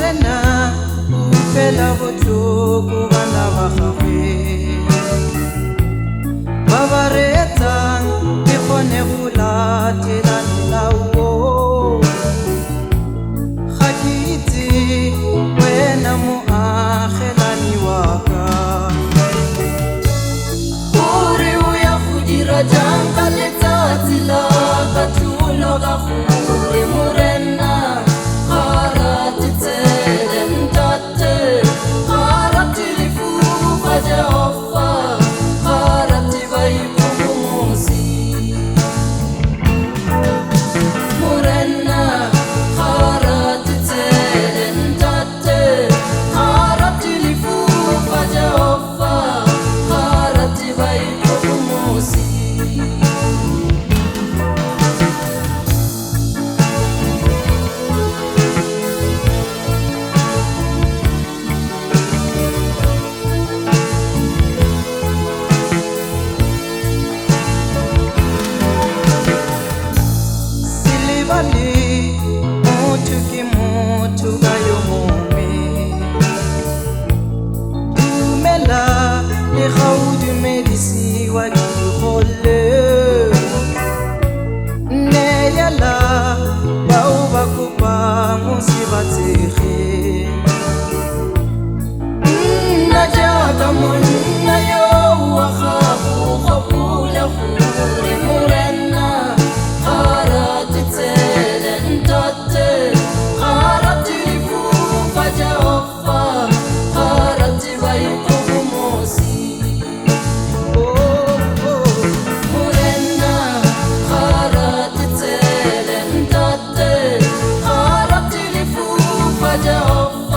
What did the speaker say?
Morena o fela botlhoko bana ba gagwe ba ba reetsang ke gone go latela melao. Ga ke itse wena moagelani wa ka gore o ya go dira jang ka letsatsi la ka thulo ka gore morena ga rate tsele ntate ga rate lefugu ga Jehova ga rate baikgogomosi. Morena ga rate tsele ntate ga rate lefugu ga Jehova ga rate baikgogomosi. Motho ke motho ka yo mongwe, dumela le ga o dumedisiwa ke digole, neela bao ba kopang o se ba tshege. Nna jaaka monna yo wa gago gopola gore morena ga rate tsele ntate ga rate lefugu ga Jehova ga rate baikgogomosi. Morena ga rate tsele ntate ga rate lefugu ga Jehova